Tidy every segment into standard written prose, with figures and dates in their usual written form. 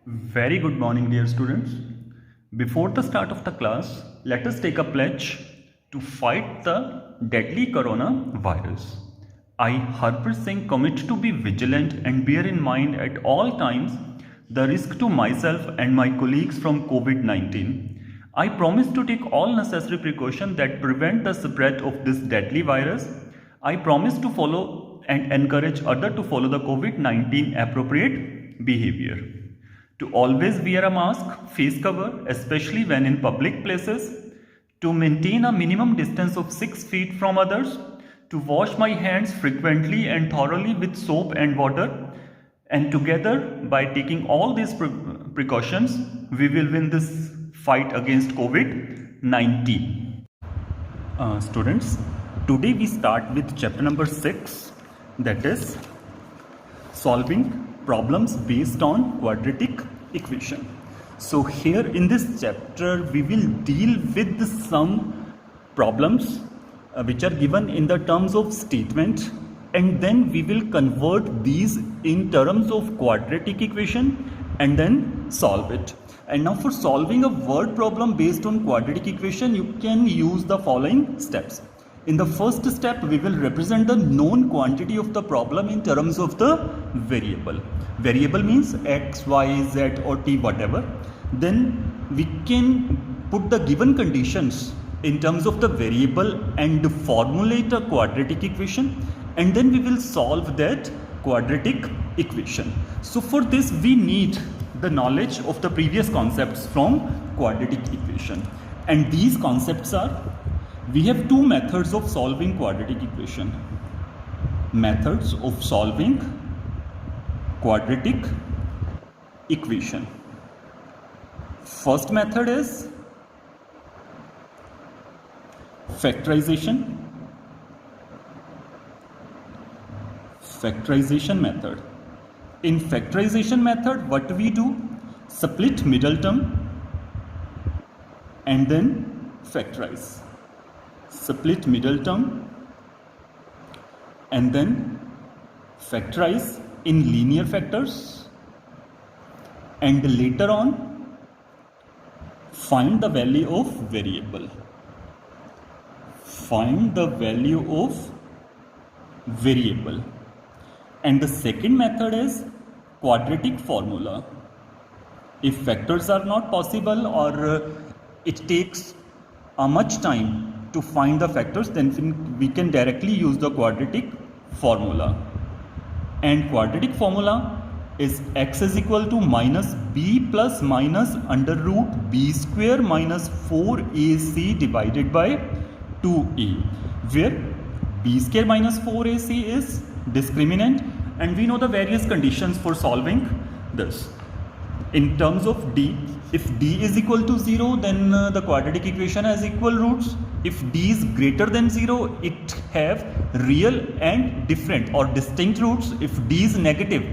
Very good morning, dear students. Before the start of the class, let us take a pledge to fight the deadly coronavirus. I, Harpreet Singh, commit to be vigilant and bear in mind at all times the risk to myself and my colleagues from COVID-19. I promise to take all necessary precautions that prevent the spread of this deadly virus. I promise to follow and encourage others to follow the COVID-19 appropriate behavior. To always wear a mask, face cover, especially when in public places, to maintain a minimum distance of 6 feet from others, to wash my hands frequently and thoroughly with soap and water, and together, by taking all these precautions, we will win this fight against COVID-19. Students, today we start with chapter number 6, that is solving problems based on quadratic equation. So here in this chapter we will deal with some problems which are given in the terms of statement, and then we will convert these in terms of quadratic equation and then solve it. And now for solving a word problem based on quadratic equation, you can use the following steps. In the first step, we will represent the known quantity of the problem in terms of the variable. Variable means x, y, z or t, whatever. Then we can put the given conditions in terms of the variable and formulate a quadratic equation, and then we will solve that quadratic equation. So for this we need the knowledge of the previous concepts from quadratic equation, and these concepts are: we have two methods of solving quadratic equation. Methods of solving quadratic equation. First method is factorization. Factorization method. In factorization method, what we do? Split middle term and then factorize. Split middle term and then factorize in linear factors, and later on find the value of variable. Find the value of variable. And the second method is quadratic formula. If factors are not possible or it takes much time to find the factors, then we can directly use the quadratic formula. And quadratic formula is x is equal to minus b plus minus under root b square minus 4ac divided by 2a, where b square minus 4ac is discriminant, and we know the various conditions for solving this. In terms of d, if d is equal to 0, then the quadratic equation has equal roots. If d is greater than 0, it have real and different or distinct roots. If d is negative,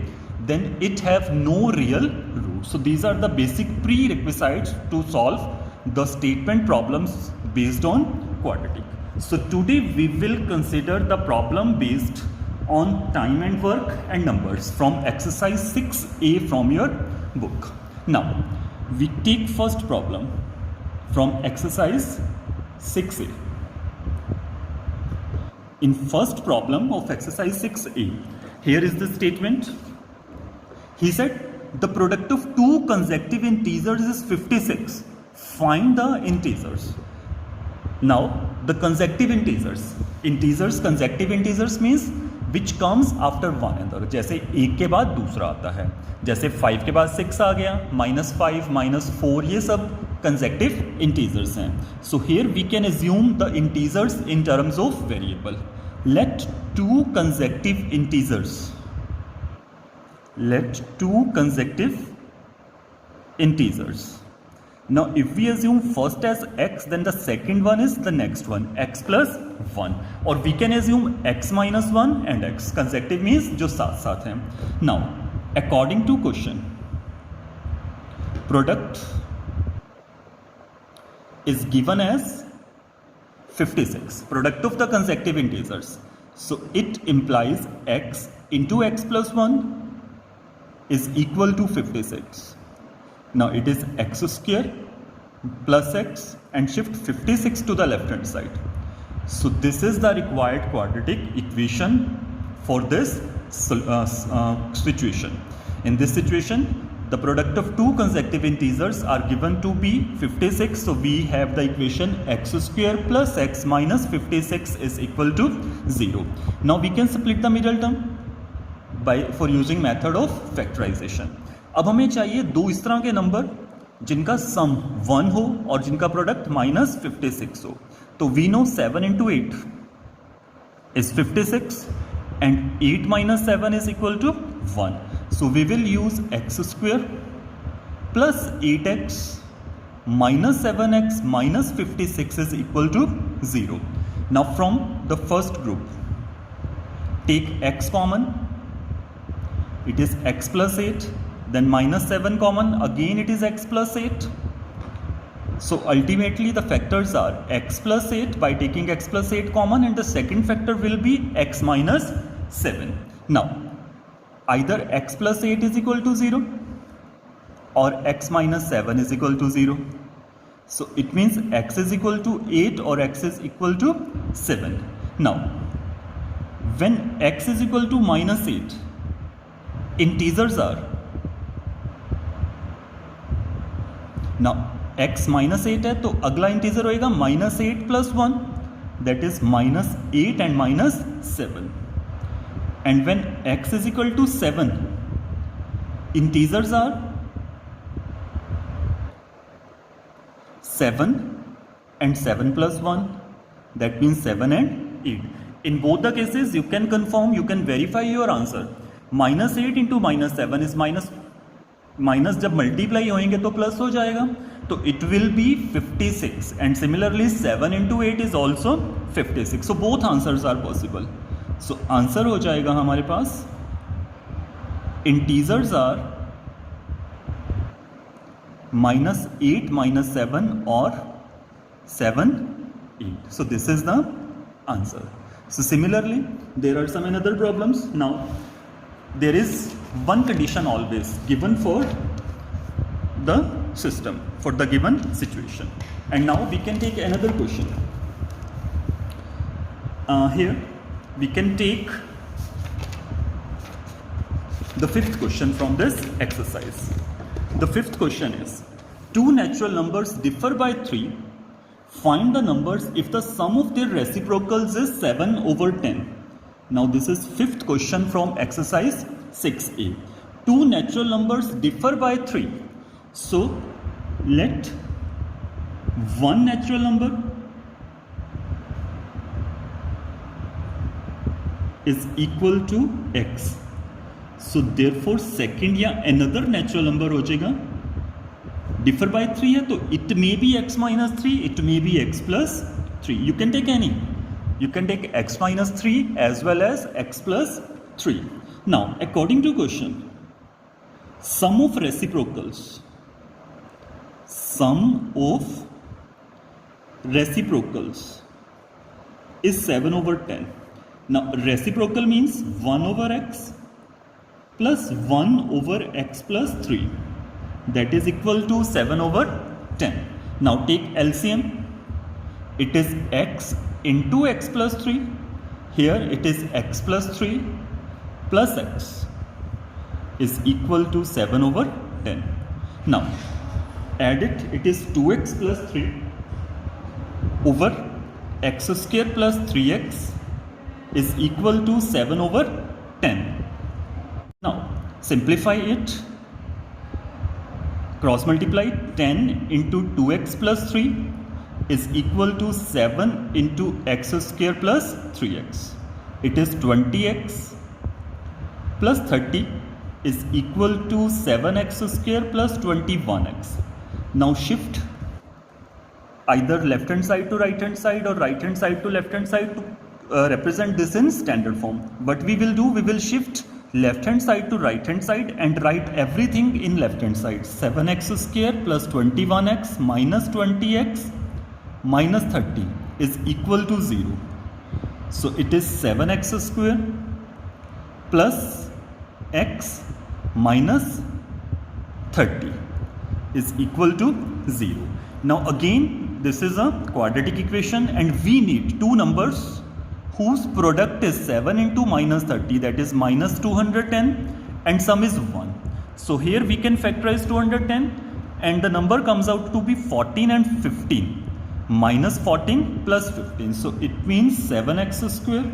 then it have no real roots. So these are the basic prerequisites to solve the statement problems based on quadratic. So today we will consider the problem based on time and work and numbers from exercise 6a from your book. Now we take first problem from exercise 6a. In first problem of exercise 6a, here is the statement. He said the product of two consecutive integers is 56. Find the integers. Now the consecutive integers. Consecutive integers means which comes after one another. जैसे एक के बाद दूसरा आता है, जैसे 5 के बाद 6 आ गया, -5, -4, ये सब consecutive integers हैं. So here we can assume the integers in terms of variable. Let two consecutive integers. Let two consecutive integers. Now if we assume first as x, then the second one is the next one, x plus 1, or we can assume x minus 1 and x. Consecutive means जो साथ साथ हैं. Now according to question, product is given as 56, product of the consecutive integers. So it implies x into x plus 1 is equal to 56. Now it is x square plus x and shift 56 to the left hand side. So this is the required quadratic equation for this situation. In this situation, the product of two consecutive integers are given to be 56. So we have the equation x square plus x minus 56 is equal to 0. Now we can split the middle term for using method of factorization. अब हमें चाहिए दो इस तरह के number जिनका सम 1 हो और जिनका प्रोडक्ट माइनस 56 हो. तो we no 7 into 8 is 56 and 8 minus 7 is equal to 1. So we will use x square plus 8x minus 7x minus 56 is equal to 0. Now from the first group, take x common, it is x plus 8, then minus 7 common, again it is x plus 8. So ultimately the factors are x plus 8 by taking x plus 8 common, and the second factor will be x minus 7. Now either x plus 8 is equal to 0 or x minus 7 is equal to 0. So it means x is equal to 8 or x is equal to 7. Now when x is equal to minus 8, integers are, now x minus 8 है तो अगला integer होएगा minus 8 plus 1, that is minus 8 and minus 7. And when x is equal to 7, integers are 7 and 7 plus 1, that means 7 and 8. In both the cases you can confirm, you can verify your answer. Minus 8 into minus 7 is minus जब multiply होंगे तो plus हो जाएगा, तो it will be 56, and similarly 7 into 8 is also 56. So both answers are possible. So answer हो जाएगा हमारे पास integers are minus 8 minus 7 or 7 8. So this is the answer. So similarly there are some another problems. Now there is one condition always given for the system, for the given situation. And now we can take another question. Here we can take the fifth question from this exercise. The fifth question is, two natural numbers differ by 3. Find the numbers if the sum of their reciprocals is 7 over 10. Now this is fifth question from exercise 6a. Two natural numbers differ by 3. So let one natural number is equal to x. So therefore second या another natural number हो जाएगा, differ by 3 है तो it may be x minus 3, it may be x plus 3. You can take any. You can take x minus 3 as well as x plus 3. Now according to question, sum of reciprocals is 7 over 10. Now reciprocal means 1 over x plus 1 over x plus 3, that is equal to 7 over 10. Now take LCM. It is x into x plus 3. Here it is x plus 3 plus x is equal to 7 over 10. Now add it. It is 2x plus 3 over x square plus 3x is equal to 7 over 10. Now simplify it. Cross multiply. 10 into 2x plus 3 is equal to 7 into x square plus 3x. It is 20x plus 30 is equal to 7x square plus 21x. Now shift either left hand side to right hand side or right hand side to left hand side to represent this in standard form. What we will do, we will shift left hand side to right hand side and write everything in left hand side. 7x square plus 21x minus 20x minus 30 is equal to 0. So it is 7x square plus x minus 30 is equal to 0. Now again this is a quadratic equation and we need two numbers whose product is 7 into minus 30, that is minus 210, and sum is 1. So here we can factorize 210 and the number comes out to be 14 and 15. Minus 14 plus 15. So it means 7x square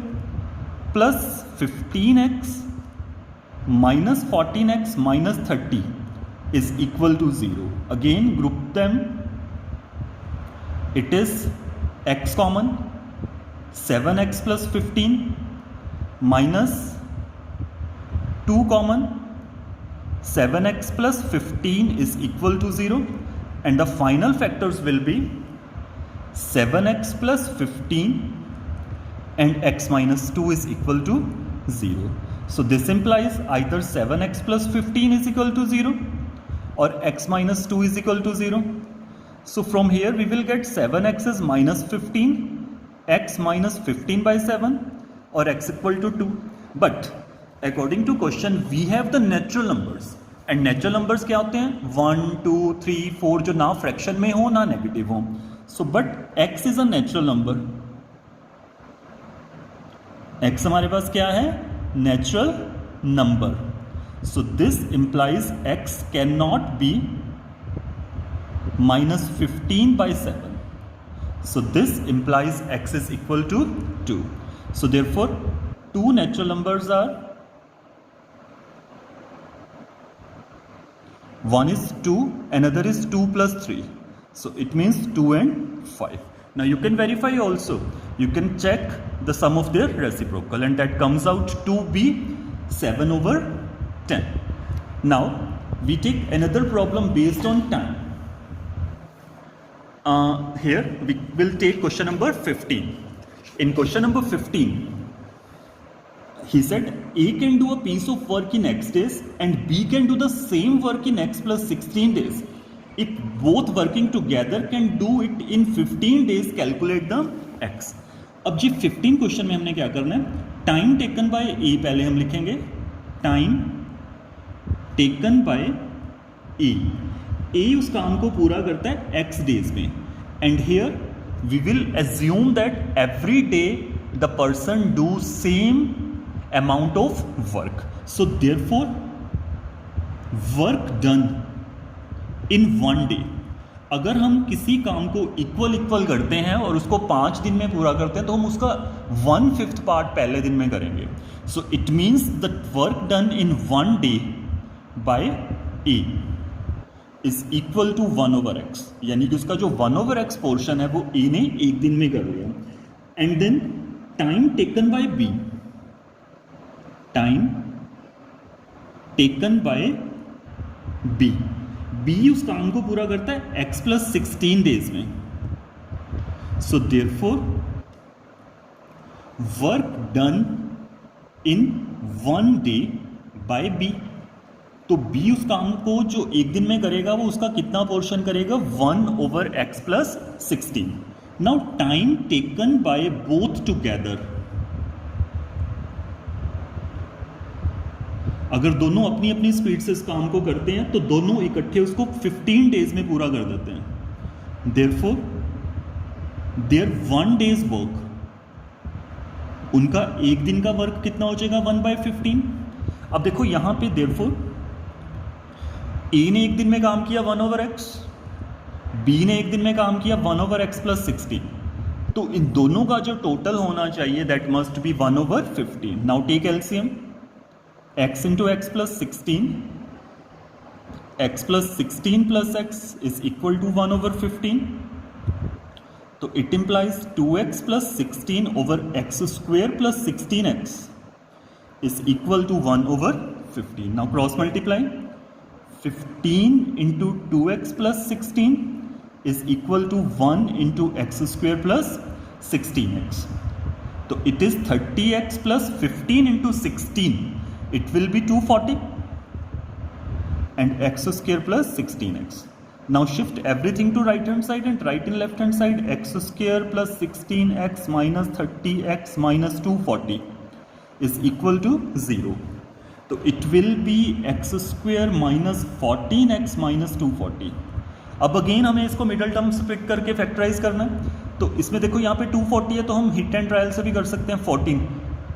plus 15x minus 14x minus 30 is equal to 0. Again group them. It is x common, 7x plus 15 minus 2 common, 7x plus 15 is equal to 0, and the final factors will be 7x plus 15 and x minus 2 is equal to 0. So this implies either 7x plus 15 is equal to 0 or x minus 2 is equal to 0. So from here we will get 7x is minus 15, x minus 15 by 7 or x equal to 2. But according to question we have the natural numbers, and natural numbers क्या होते हैं 1, 2, 3, 4 जो ना fraction में हो ना negative हो. So but x is a natural number. x हमारे पास क्या है natural number. So this implies x cannot be minus 15 by 7. So this implies x is equal to 2. So therefore two natural numbers are, one is 2, another is 2 plus 3. So it means 2 and 5. Now you can verify also. You can check the sum of their reciprocal and that comes out to be 7 over 10. Now we take another problem based on time. Here we will take question number 15. In question number 15, he said A can do a piece of work in X days and B can do the same work in X plus 16 days. If both working together can do it in 15 days, calculate the X. अब जी 15 question में हमने क्या करना है, time taken bye ए पहले हम लिखेंगे, time taken bye ए उस काम को पूरा करता है एक्स डेज में, and here we will assume that every day the person do same amount of work. So therefore work done in one day, अगर हम किसी काम को इक्वल करते हैं और उसको 5 दिन में पूरा करते हैं तो हम उसका 1/5 पार्ट पहले दिन में करेंगे. So it means the work done in 1 day by A is equal to 1/x, यानी कि उसका जो 1/x पोर्शन है वो ए ने एक दिन में कर लिया. And then time taken by B, time taken by B उस काम को पूरा करता है x plus 16 डेज में. So therefore work done in 1 day by B, तो बी उस काम को जो एक दिन में करेगा वो उसका कितना पोर्शन करेगा 1/x plus 16. Now time taken by both together, अगर दोनों अपनी अपनी स्पीड से इस काम को करते हैं तो दोनों इकट्ठे उसको 15 डेज में पूरा कर देते हैं. देयरफॉर देयर 1 डेज वर्क, उनका एक दिन का वर्क कितना हो जाएगा 1/15. अब देखो यहां पे देयरफॉर ए ने एक दिन में काम किया 1/x, बी ने एक दिन में काम किया 1/x plus 16, तो इन दोनों का जो टोटल होना चाहिए that must be 1/15. Now take LCM, x into x plus 16, x plus 16 plus x is equal to 1/15. So it implies 2x plus 16 over x square plus 16x is equal to 1/15. Now cross multiply, 15 into 2x plus 16 is equal to 1 into x square plus 16x. So it is 30x plus 15 into 16. It will be 240 and x square plus 16x. Now shift everything to right hand side and write in left hand side x square plus 16x minus 30x minus 240 is equal to 0. So it will be x square minus 14x minus 240. अब again हमें इसको middle term split करके factorise करना है। तो इसमें देखो यहाँ पे 240 है तो हम हिट एंड ट्रायल से भी कर सकते हैं 14।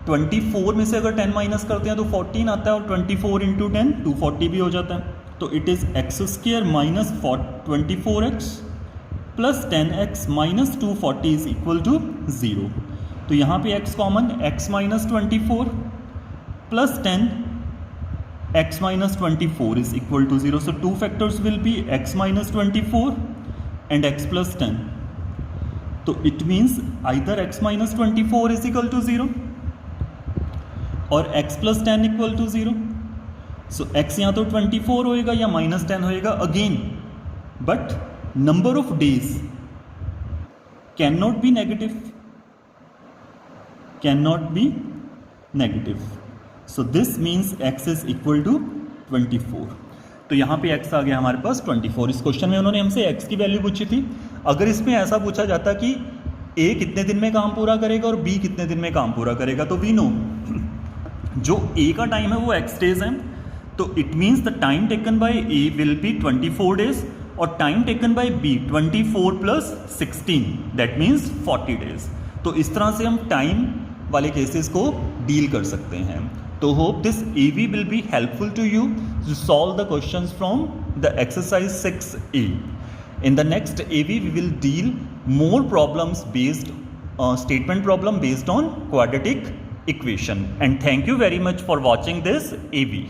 24 में से अगर 10 माइनस करते हैं तो 14 आता है और 24 इंटू 10 240 भी हो जाता है। तो it is x square minus 24x plus 10x minus 240 is equal to 0। तो यहाँ पे x common, x minus 24 plus 10 x minus 24 is equal to 0. So two factors will be x minus 24 and x plus 10. So it means either x minus 24 is equal to 0 or x plus 10 equal to 0. So x यहाँ तो 24 होएगा या minus 10 होएगा again, but number of days cannot be negative. So this means x is equal to 24. तो यहाँ पे x आ गया हमारे पास 24। इस क्वेश्चन में उन्होंने हमसे x की वैल्यू पूछी थी। अगर इसमें ऐसा पूछा जाता कि a कितने दिन में काम पूरा करेगा और b कितने दिन में काम पूरा करेगा, तो वी नो जो a का टाइम है वो x डेज है, तो it means the time taken by a will be 24 days और time taken by b 24 plus 16 that means 40 days. तो इस तरह से हम टाइम वाले केसेस को डील कर सकते हैं। तो hope this AV will be helpful to you to solve the questions from the exercise 6A. In the next AV we will deal more problems based statement problem based on quadratic equation. And thank you very much for watching this AV.